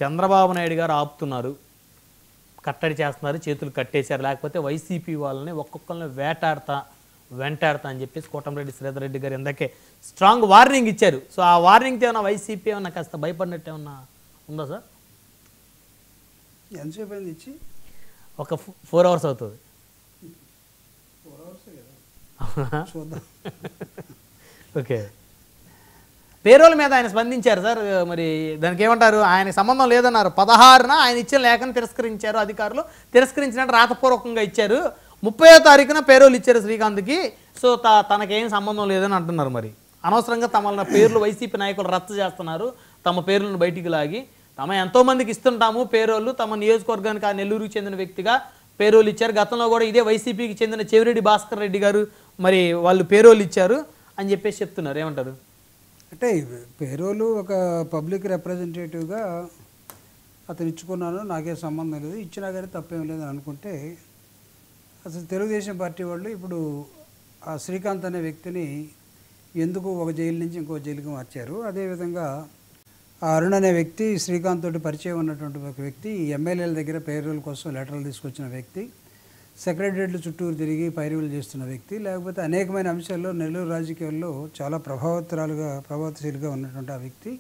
చంద్రబాబు నాయుడు గారు ఆపుతున్నారు, కట్టడి చేస్తున్నారు, చేతులు కట్టేశారు, లేకపోతే వైసీపీ వాళ్ళని ఒక్కొక్కరిని వెంటాడతా అని చెప్పేసి కోటమిరెడ్డి శ్రీధర్ రెడ్డి గారు ఇందాకే స్ట్రాంగ్ వార్నింగ్ ఇచ్చారు. సో ఆ వార్నింగ్తో ఏమన్నా వైసీపీ ఏమన్నా కాస్త భయపడినట్టు ఏమన్నా ఉందా సార్? ఎంతసేపు అయింది ఇచ్చి? ఒక 4 hours అవుతుంది. 4 hours కదా, చూద్దాం. ఓకే, పేరోల మీద ఆయన స్పందించారు సార్. మరి దానికి ఏమంటారు? ఆయన సంబంధం లేదన్నారు. 16న ఆయన ఇచ్చిన లేఖను తిరస్కరించారు అధికారులు. తిరస్కరించినట్టు రాతపూర్వకంగా ఇచ్చారు. 30వ తారీఖున పేరోలు ఇచ్చారు శ్రీకాంత్కి. సో తనకేం సంబంధం లేదని అంటున్నారు. మరి అనవసరంగా తమ పేర్లు వైసీపీ నాయకులు రద్దు చేస్తున్నారు, తమ పేర్లను బయటికి లాగి. తమ ఎంతోమందికి ఇస్తుంటాము పేరోళ్ళు. తమ నియోజకవర్గానికి ఆ నెల్లూరుకి చెందిన వ్యక్తిగా పేరోలు ఇచ్చారు. గతంలో కూడా ఇదే వైసీపీకి చెందిన చెవిరెడ్డి భాస్కర్ రెడ్డి గారు మరి వాళ్ళు పేరోలు ఇచ్చారు అని చెప్పేసి చెప్తున్నారు. ఏమంటారు? అంటే పేరోలు ఒక పబ్లిక్ రిప్రజెంటేటివ్గా అతను ఇచ్చుకున్నాను, నాకే సంబంధం లేదు, ఇచ్చినా కానీ తప్పేం లేదని అనుకుంటే, అసలు తెలుగుదేశం పార్టీ వాళ్ళు ఇప్పుడు ఆ శ్రీకాంత్ అనే వ్యక్తిని ఎందుకు ఒక జైలు నుంచి ఇంకో జైలుకి మార్చారు. అదేవిధంగా ఆ అరుణ్ అనే వ్యక్తి శ్రీకాంత్ తోటి పరిచయం ఉన్నటువంటి ఒక వ్యక్తి, ఎమ్మెల్యేల దగ్గర పేరోల్ కోసం లెటర్లు తీసుకొచ్చిన వ్యక్తి, సెక్రటరియట్లు చుట్టూరు తిరిగి పైరువులు చేస్తున్న వ్యక్తి, లేకపోతే అనేకమైన అంశాల్లో నెల్లూరు రాజకీయాల్లో చాలా ప్రభావశీలిగా ఉన్నటువంటి ఆ వ్యక్తి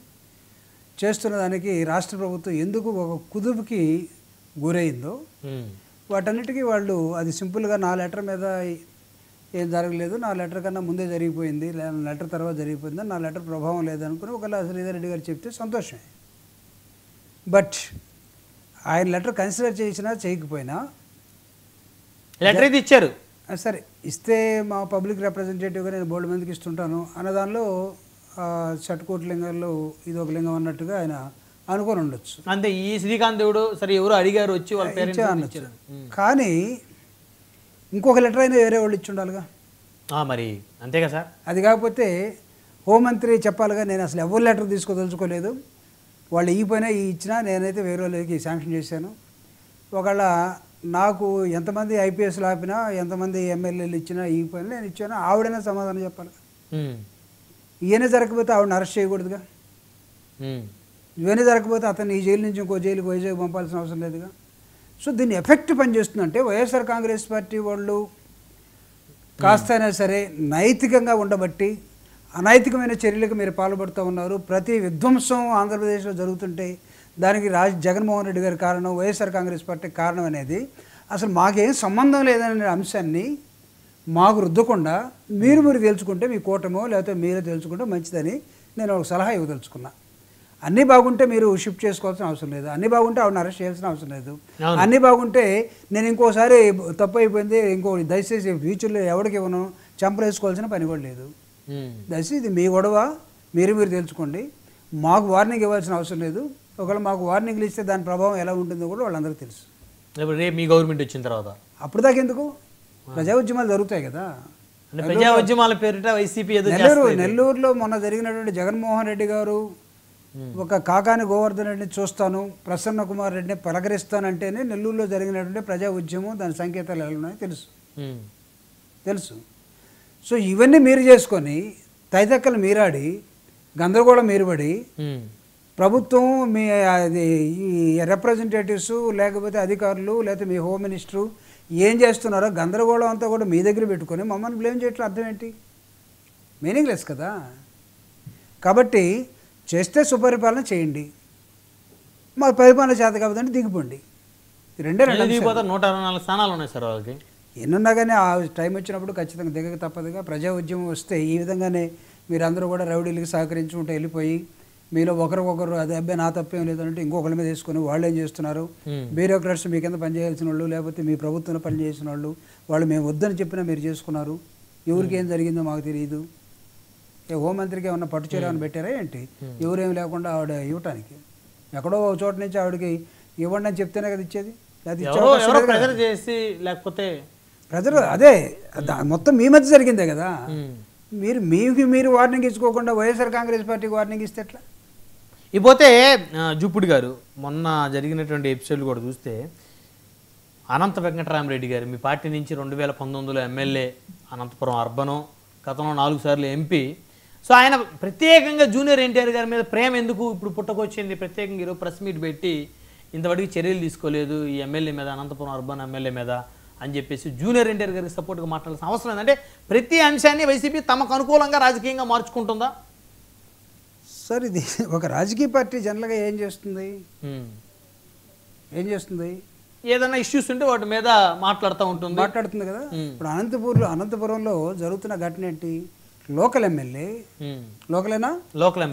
చేస్తున్న దానికి రాష్ట్ర ప్రభుత్వం ఎందుకు ఒక కుదుపుకి గురైందో వాటన్నిటికీ వాళ్ళు అది సింపుల్గా నా లెటర్ మీద ఏం జరగలేదు, నా లెటర్ కన్నా ముందే జరిగిపోయింది, లెటర్ తర్వాత జరిగిపోయింది, నా లెటర్ ప్రభావం లేదనుకుని ఒకవేళ శ్రీధర్ రెడ్డి గారు చెప్తే సంతోషమే. బట్ ఆయన లెటర్ కన్సిడర్ చేసినా చేయకపోయినా లెటర్ ఇది ఇచ్చారు. సరే, ఇస్తే మా పబ్లిక్ రిప్రజెంటేటివ్గా నేను బోల్డ్ మందికి ఇస్తుంటాను అన్నదానిలో షట్కోటి లింగాల్లో ఇది ఒక లింగం అన్నట్టుగా ఆయన అనుకొని ఉండొచ్చు. అంతే. ఈ శ్రీకాంత్ దేవుడు సరే ఎవరు అడిగారు వచ్చి వాళ్ళ పేరెంట్స్ అనొచ్చు. కానీ ఇంకొక లెటర్ అయినా వేరే వాళ్ళు ఇచ్చి ఉండాలిగా. మరి అంతేగా సార్. అది కాకపోతే హోంమంత్రి చెప్పాలిగా, నేను అసలు ఎవరు లెటర్ తీసుకోదలుచుకోలేదు, వాళ్ళు ఇవ్వపోయినా ఇచ్చినా నేనైతే వేరే వాళ్ళకి శాంక్షన్ చేశాను, ఒకవేళ నాకు ఎంతమంది ఐపీఎస్లు ఆపినా ఎంతమంది ఎమ్మెల్యేలు ఇచ్చినా ఇవ్వపోయినా నేను ఇచ్చాను, ఆవిడైనా సమాధానం చెప్పాలి. ఈయన జరగకపోతే ఆవిడని అరెస్ట్ చేయకూడదుగా, ఇవన్నీ జరగకపోతే అతను ఈ జైలు నుంచి ఇంకో జైలుకి వైజాగ్ పంపాల్సిన అవసరం లేదుగా. సో దీన్ని ఎఫెక్ట్ పనిచేస్తుందంటే వైఎస్ఆర్ కాంగ్రెస్ పార్టీ వాళ్ళు కాస్త అయినా సరే నైతికంగా ఉండబట్టి అనైతికమైన చర్యలకు మీరు పాల్పడుతూ ఉన్నారు. ప్రతి విధ్వంసం ఆంధ్రప్రదేశ్లో జరుగుతుంటే దానికి జగన్మోహన్ రెడ్డి గారి కారణం, వైఎస్ఆర్ కాంగ్రెస్ పార్టీ కారణం అనేది అసలు మాకేం సంబంధం లేదనే అంశాన్ని మాకు రుద్దకుండా మీరు తెలుసుకుంటే మీ కూటమో లేకపోతే మీరే తెలుసుకుంటే మంచిదని నేను ఒక సలహా ఇవ్వదలుచుకున్నా. అన్నీ బాగుంటే మీరు షిఫ్ట్ చేసుకోవాల్సిన అవసరం లేదు, అన్నీ బాగుంటే ఆవిడని అరెస్ట్ చేయాల్సిన అవసరం లేదు, అన్నీ బాగుంటే నేను ఇంకోసారి తప్పు అయిపోయింది ఇంకో దయచేసి ఫ్యూచర్లో ఎవరికి ఇవ్వను చంపలేసుకోవాల్సిన పని కూడా లేదు. దయచేసి ఇది మీ గొడవ, మీరు తెలుసుకోండి, మాకు వార్నింగ్ ఇవ్వాల్సిన అవసరం లేదు. ఒకవేళ మాకు వార్నింగ్లు ఇస్తే దాని ప్రభావం ఎలా ఉంటుందో కూడా వాళ్ళందరికీ తెలుసు. రేపు మీ గవర్నమెంట్ వచ్చిన తర్వాత అప్పుడు దాకా ఎందుకు ప్రజా ఉద్యమాలు జరుగుతాయి కదా. ప్రజా ఉద్యమాల పేరిట వైసీపీ నెల్లూరులో మొన్న జరిగినటువంటి జగన్మోహన్ రెడ్డి గారు ఒక కాకాని గోవర్ధన్ రెడ్డిని చూస్తాను, ప్రసన్న కుమార్ రెడ్డిని పలకరిస్తానంటేనే నెల్లూరులో జరిగినటువంటి ప్రజా ఉద్యమం దాని సంకేతాలు ఎలా ఉన్నాయో తెలుసు. సో ఇవన్నీ మీరు చేసుకొని తైతక్కలు మీరాడి గందరగోళం మీరుపడి ప్రభుత్వం మీ ఈ రిప్రజెంటేటివ్స్ లేకపోతే అధికారులు లేకపోతే మీ హోమ్ మినిస్టరు ఏం చేస్తున్నారో గందరగోళం అంతా కూడా మీ దగ్గర పెట్టుకొని మమ్మల్ని బ్లేమ్ చేయటం అర్థం ఏంటి? మీనింగ్లెస్ కదా. కాబట్టి చేస్తే సుపరిపాలన చేయండి, మా పరిపాలన చేత కాబట్టి దిగిపోండి. రెండే 124 స్థానాలు ఉన్నాయి సార్ వాళ్ళకి. ఎన్నున్నా కానీ ఆ టైం వచ్చినప్పుడు ఖచ్చితంగా దిగక తప్పదుగా. ప్రజా ఉద్యమం వస్తే ఈ విధంగానే మీరందరూ కూడా రౌడీలకి సహకరించుకుంటూ వెళ్ళిపోయి మీలో ఒకరికొకరు అదే అబ్బాయి నా తప్పేం లేదంటే ఇంకొకరి మీద వేసుకొని వాళ్ళు ఏం చేస్తున్నారు, బ్యూరోక్రాట్స్ మీ కింద పనిచేయాల్సిన వాళ్ళు లేకపోతే మీ ప్రభుత్వంలో పనిచేసిన వాళ్ళు మేము వద్దని చెప్పినా మీరు చేసుకున్నారు, ఎవరికి ఏం జరిగిందో మాకు తెలియదు, హోంమంత్రికి ఏమన్నా పట్టుచీర ఏమైనా పెట్టారా ఏంటి, ఎవరేమి లేకుండా ఆవిడ ఇవ్వటానికి ఎక్కడో ఒక చోట నుంచి ఆవిడకి ఇవ్వండి అని చెప్తేనే కదా ఇచ్చేది. లేకపోతే ప్రజలు అదే మొత్తం మీ మధ్య జరిగిందే కదా. మీరు వార్నింగ్ ఇచ్చుకోకుండా వైఎస్ఆర్ కాంగ్రెస్ పార్టీకి వార్నింగ్ ఇస్తే ఎట్లా? ఇకపోతే జూపుడి గారు మొన్న జరిగినటువంటి ఎపిసోడ్లు కూడా చూస్తే అనంత వెంకటరామరెడ్డి గారు మీ పార్టీ నుంచి 2019లో ఎమ్మెల్యే, అనంతపురం అర్బను, గతంలో 4 సార్లు ఎంపీ, సో ఆయన ప్రత్యేకంగా జూనియర్ ఎన్టీఆర్ గారి మీద ప్రేమ ఎందుకు ఇప్పుడు పుట్టకొచ్చింది, ప్రత్యేకంగా ఈరోజు ప్రెస్ మీట్ పెట్టి ఇంతవరకు చర్యలు తీసుకోలేదు ఈ ఎమ్మెల్యే మీద, అనంతపురం అర్బన్ ఎమ్మెల్యే మీద అని చెప్పేసి జూనియర్ ఎన్టీఆర్ గారికి సపోర్ట్గా మాట్లాడాల్సిన అవసరం ఏంటంటే ప్రతి అంశాన్ని వైసీపీ తమకు అనుకూలంగా రాజకీయంగా మార్చుకుంటుందా? సార్ ఇది ఒక రాజకీయ పార్టీ జనరల్గా ఏం చేస్తుంది, ఏదైనా ఇష్యూస్ ఉంటే వాటి మీద మాట్లాడుతుంది కదా. ఇప్పుడు అనంతపురంలో జరుగుతున్న ఘటన ఏంటి, లోకల్ ఎమ్మెల్యే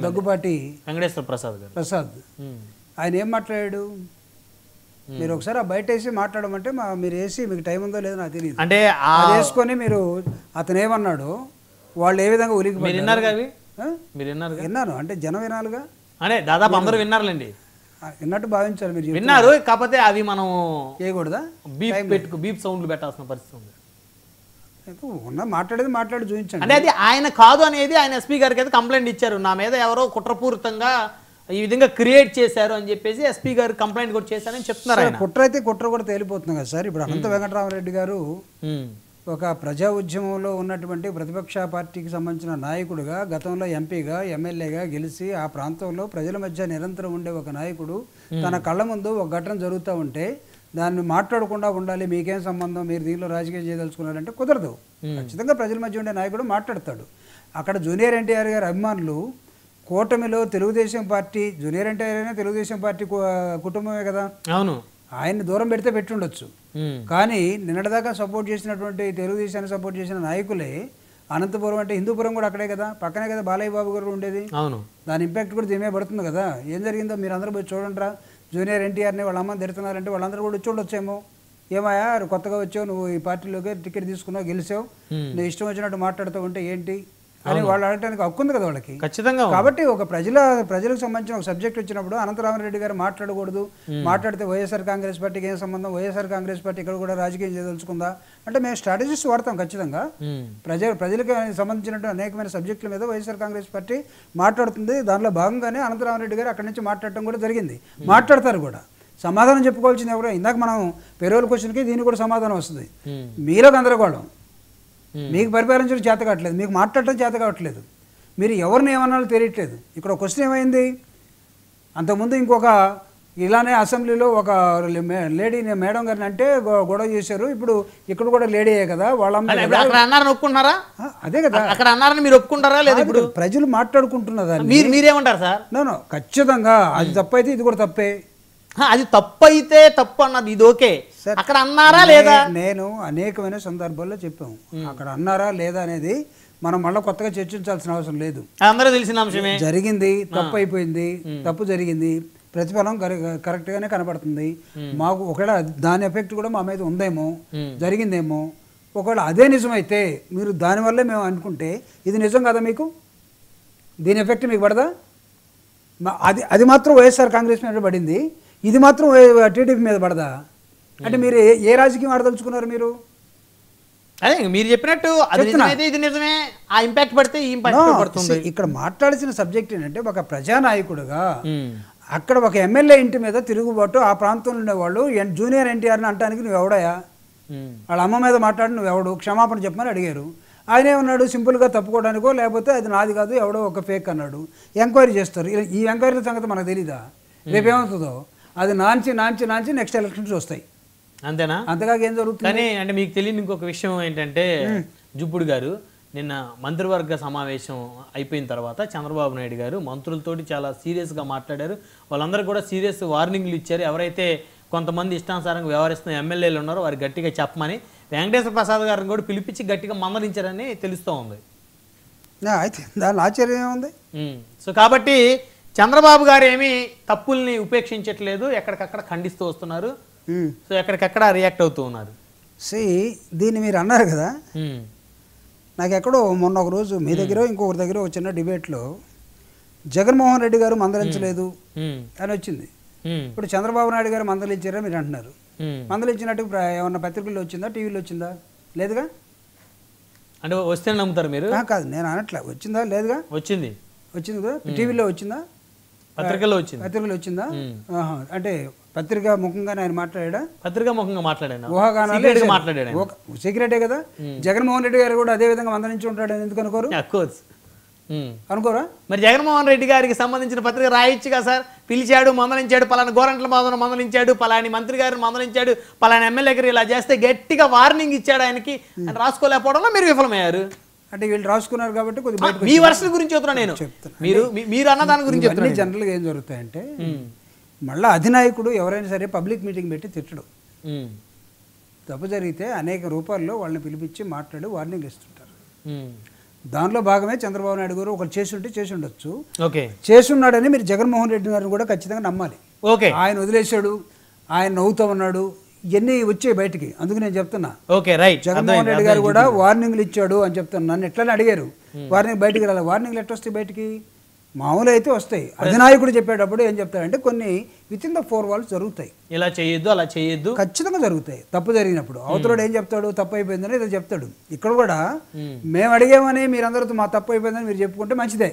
దగ్గుబాటి వెంకటేశ్వర ప్రసాద్ ఆయన ఏం మాట్లాడాడు, మీరు ఒకసారి బయట వేసి మాట్లాడమంటే మీరు వేసి మీకు టైం ఉందో లేదో నాకు తెలియదు అంటే వేసుకొని మీరు అతను ఏమన్నాడు, వాళ్ళు ఏ విధంగా ఉలికి విన్నాను అంటే జనం వినాలిగా, అంటే దాదాపు అందరూ విన్నారులేండి, విన్నట్టు భావించాలి, మీరు విన్నారు. కాకపోతే అవి మనం చేయకూడదా, బీప్ సౌండ్లు పెట్టాల్సిన పరిస్థితి ఉంది. మాట్లాడి చూపించండి. అంటే అది ఆయన కాదు అనేది ఆయన ఎస్పీ గారికి అయితే కంప్లైంట్ ఇచ్చారు, నా మీద ఎవరో కుట్రపూరితంగా ఈ విధంగా క్రియేట్ చేశారు అని చెప్పేసి ఎస్పీ గారు కంప్లైంట్ కూడా చేశారని చెప్తున్నారు. కుట్ర కూడా తేలిపోతుంది కదా సార్. ఇప్పుడు అనంత వెంకటరామరెడ్డి గారు ఒక ప్రజా ఉద్యమంలో ఉన్నటువంటి ప్రతిపక్ష పార్టీకి సంబంధించిన నాయకుడిగా, గతంలో ఎంపీగా, ఎమ్మెల్యేగా గెలిచి ఆ ప్రాంతంలో ప్రజల మధ్య నిరంతరం ఉండే ఒక నాయకుడు తన కళ్ళ ముందు ఒక ఘటన జరుగుతూ ఉంటే దాన్ని మాట్లాడకుండా ఉండాలి, మీకేం సంబంధం, మీరు దీనిలో రాజకీయం చేయదలుచుకున్నారంటే కుదరదు. ఖచ్చితంగా ప్రజల మధ్య ఉండే నాయకుడు మాట్లాడతాడు. అక్కడ జూనియర్ ఎన్టీఆర్ గారి అభిమానులు కూటమిలో తెలుగుదేశం పార్టీ, జూనియర్ ఎన్టీఆర్ అయినా తెలుగుదేశం పార్టీ కుటుంబమే కదా, అవును, ఆయన్ని దూరం పెడితే పెట్టుండొచ్చు. కానీ నిన్నటిదాకా సపోర్ట్ చేసినటువంటి తెలుగుదేశాన్ని సపోర్ట్ చేసిన నాయకులే అనంతపురం అంటే హిందూపురం కూడా అక్కడే కదా, పక్కనే కదా బాలయ్య బాబు గారు ఉండేది. అవును, దాని ఇంపాక్ట్ కూడా దీని మీద పడుతుంది కదా. ఏం జరిగిందో మీరు అందరూ పోయి చూడండిరా, జూనియర్ ఎన్టీఆర్ని వాళ్ళ అమ్మని తిడుతున్నారంటే వాళ్ళందరూ కూడా వచ్చి ఉండొచ్చేమో, ఏమయ్యా కొత్తగా వచ్చావు, నువ్వు ఈ పార్టీలోకి టికెట్ తీసుకున్నావు, గెలిచావు, నువ్వు ఇష్టం వచ్చినట్టు మాట్లాడుతూ ఉంటే ఏంటి అని వాళ్ళు అడగడానికి హక్కు ఉంది కదా వాళ్ళకి, ఖచ్చితంగా. కాబట్టి ఒక ప్రజలకు సంబంధించిన ఒక సబ్జెక్ట్ వచ్చినప్పుడు అనంతరామరెడ్డి గారు మాట్లాడకూడదు, మాట్లాడితే వైఎస్ఆర్ కాంగ్రెస్ పార్టీకి ఏం సంబంధం, వైఎస్ఆర్ కాంగ్రెస్ పార్టీ ఇక్కడ కూడా రాజకీయం చేయదలుచుకుందా అంటే మేము స్ట్రాటజీస్ వాడతాం ఖచ్చితంగా. ప్రజలకు సంబంధించినటువంటి అనేకమైన సబ్జెక్టుల మీద వైఎస్ఆర్ కాంగ్రెస్ పార్టీ మాట్లాడుతుంది. దానిలో భాగంగానే అనంతరామరెడ్డి గారు అక్కడి నుంచి మాట్లాడటం కూడా జరిగింది, మాట్లాడతారు కూడా. సమాధానం చెప్పుకోవాల్సింది ఎవరో, ఇందాక మనం పేరోల్ క్వశ్చన్కి దీనికి కూడా సమాధానం వస్తుంది. మీలో గందరగోళం, మీకు పరిపాలించడం చేత కావట్లేదు, మీకు మాట్లాడటం చేత కావట్లేదు, మీరు ఎవరిని ఏమన్నాలో తెలియట్లేదు. ఇక్కడ క్వశ్చన్ ఏమైంది, అంతకుముందు ఇంకొక ఇలానే అసెంబ్లీలో ఒక లేడీ మేడం గారిని అంటే గొడవ చేశారు, ఇప్పుడు ఇక్కడ కూడా లేడీయే కదా, ఒప్పుకుంటారా? అదే కదా, అక్కడ అన్నారని మీరు ఒప్పుకుంటారా లేదా? ఇప్పుడు ప్రజలు మాట్లాడుకుంటున్నారు, మీరేమంటారు సార్? నో ఖచ్చితంగా అది తప్పైతే ఇది కూడా తప్పే. అది తప్పైతే తప్పు అన్నది ఇది ఓకే, అక్కడ అన్నారా లేదా? నేను అనేకమైన సందర్భాల్లో చెప్పాము, అక్కడ అన్నారా లేదా అనేది మనం మళ్ళీ కొత్తగా చర్చించాల్సిన అవసరం లేదు, అందరూ తెలిసిన అంశమే. జరిగింది, తప్పు అయిపోయింది, తప్పు జరిగింది, ప్రతిఫలం కరెక్ట్గానే కనపడుతుంది మాకు. ఒకవేళ దాని ఎఫెక్ట్ కూడా మా మీద ఉందేమో, జరిగిందేమో. ఒకవేళ అదే నిజమైతే మీరు దానివల్లే మేము అనుకుంటే ఇది నిజం కదా, మీకు దీని ఎఫెక్ట్ మీకు పడదా? అది మాత్రం వైఎస్ఆర్ కాంగ్రెస్ మీద పడింది, ఇది మాత్రం టీడీపీ మీద పడదా అంటే మీరు ఏ రాజకీయం ఆడదలుచుకున్నారు మీరు? అదే మీరు చెప్పినట్టు ఇది నిజమే, ఆ ఇంపాక్ట్ పడితే ఈ ఇంపాక్ట్ పడుతుంది. ఇక్కడ మాట్లాడాల్సిన సబ్జెక్ట్ ఏంటంటే ఒక ప్రజానాయకుడుగా అక్కడ ఒక ఎమ్మెల్యే ఇంటి మీద తిరుగుబాటు, ఆ ప్రాంతంలో ఉండేవాళ్ళు జూనియర్ ఎన్టీఆర్ని అంటానికి నువ్వు ఎవడయా, వాళ్ళ అమ్మ మీద మాట్లాడి నువ్వు ఎవడు, క్షమాపణ చెప్పమని అడిగారు. ఆయన ఏమన్నాడు, సింపుల్గా తప్పుకోవడానికో లేకపోతే అది నాది కాదు ఎవడో ఒక ఫేక్ అన్నాడు. ఎంక్వైరీ చేస్తారు, ఈ ఎంక్వైరీ సంగతి మనకు తెలీదా, రేపేమవుతుందో అది నాంచి నెక్స్ట్ ఎలక్షన్స్ వస్తాయి, అంతేనా? అంతగా ఏం జరుగుతుంది? కానీ అంటే మీకు తెలియని ఇంకొక విషయం ఏంటంటే, జుప్పుడు గారు నిన్న మంత్రివర్గ సమావేశం అయిపోయిన తర్వాత చంద్రబాబు నాయుడు గారు మంత్రులతోటి చాలా సీరియస్గా మాట్లాడారు. వాళ్ళందరూ కూడా సీరియస్ వార్నింగ్లు ఇచ్చారు. ఎవరైతే కొంతమంది ఇష్టానుసారంగా వ్యవహరిస్తున్న ఎమ్మెల్యేలు ఉన్నారో వారు గట్టిగా చెప్పమని వెంకటేశ్వర ప్రసాద్ గారిని కూడా పిలిపించి గట్టిగా మందలించారని తెలుస్తూ ఉంది. అయితే దాని ఆశ్చర్యం ఏముంది? సో కాబట్టి చంద్రబాబు గారు ఏమీ తప్పుల్ని ఉపేక్షించట్లేదు, ఎక్కడికక్కడ ఖండిస్తూ వస్తున్నారు. సో ఎక్కడికక్కడ రియాక్ట్ అవుతూ ఉన్నారు. దీన్ని మీరు అన్నారు కదా, నాకు ఎక్కడో మొన్న ఒక రోజు మీ దగ్గర ఇంకొకరి దగ్గర ఒక చిన్న డిబేట్లో జగన్మోహన్ రెడ్డి గారు మందలించలేదు అని వచ్చింది. ఇప్పుడు చంద్రబాబు నాయుడు గారు మందలించారా మీరు అంటున్నారు. మందలించినట్టు ఏమన్నా పత్రికల్లో వచ్చిందా, టీవీలో వచ్చిందా? లేదుగా. అంటే వస్తే నమ్ముతారు మీరు? కాదు, నేను అనట్లా, వచ్చిందా లేదుగా. వచ్చింది కదా, టీవీలో వచ్చిందా, పత్రికలో వచ్చిందా? అంటే పత్రిక ముఖంగానే ఆయన మాట్లాడా? పత్రికా ముఖంగా మాట్లాడాను, సీక్రెటే కదా. జగన్మోహన్ రెడ్డి గారు కూడా అదే విధంగా మందలించి ఉంటాడని ఎందుకు అనుకోరు? అనుకోరా? మరి జగన్మోహన్ రెడ్డి గారికి సంబంధించిన పత్రిక రాయొచ్చుగా సార్. పిలిచాడు, మందలించాడు, పలానా గోరంట్ల మాధవను మందలించాడు, పలాని మంత్రి గారిని మందలించాడు, పలానా ఎమ్మెల్యే గారు ఇలా చేస్తే గట్టిగా వార్నింగ్ ఇచ్చాడు ఆయనకి అని రాసుకోలేకపోవడంలో మీరు విఫలమయ్యారు. అంటే వీళ్ళు రాసుకున్నారు కాబట్టి కొద్దిగా బయటకు మీ వర్షన్ గురించి చెప్తున్నా నేను. మీరు అన్న దాని గురించి చెప్తున్నా. జనరల్గా ఏం జరుగుతాయంటే మళ్ళీ అధినాయకుడు ఎవరైనా సరే పబ్లిక్ మీటింగ్ పెట్టి తిట్టడు. తప్పు జరిగితే అనేక రూపాల్లో వాళ్ళని పిలిపించి మాట్లాడి వార్నింగ్ ఇస్తుంటారు. దానిలో భాగమే చంద్రబాబు నాయుడు గారు ఒకరు చేసి ఉండొచ్చు. చేసున్నాడని మీరు జగన్మోహన్ రెడ్డి గారిని కూడా ఖచ్చితంగా నమ్మాలి. ఆయన వదిలేశాడు, ఆయన నవ్వుతూ ఉన్నాడు, ఇవన్నీ వచ్చాయి బయటికి. అందుకు నేను చెప్తున్నా జగన్మోహన్ రెడ్డి గారు కూడా వార్నింగ్లు ఇచ్చాడు అని చెప్తాను. నన్ను ఎట్లా అడిగారు వార్నింగ్ బయటికి రాలి, వార్నింగ్లు ఎట్లా వస్తాయి బయటికి? మామూలు అయితే వస్తాయి. అధినాయకుడు చెప్పేటప్పుడు ఏం చెప్తాడంటే కొన్ని విత్ ఇన్ ద 4 walls జరుగుతాయి. ఇలా చేయొద్దు, అలా చేయొద్దు, ఖచ్చితంగా జరుగుతాయి. తప్పు జరిగినప్పుడు అవతలోడు ఏం చెప్తాడు? తప్పు అయిపోయిందని ఏదో చెప్తాడు. ఇక్కడ కూడా మేము అడిగామని మీరందరితో మా తప్పు అయిపోయిందని మీరు చెప్పుకుంటే మంచిదే.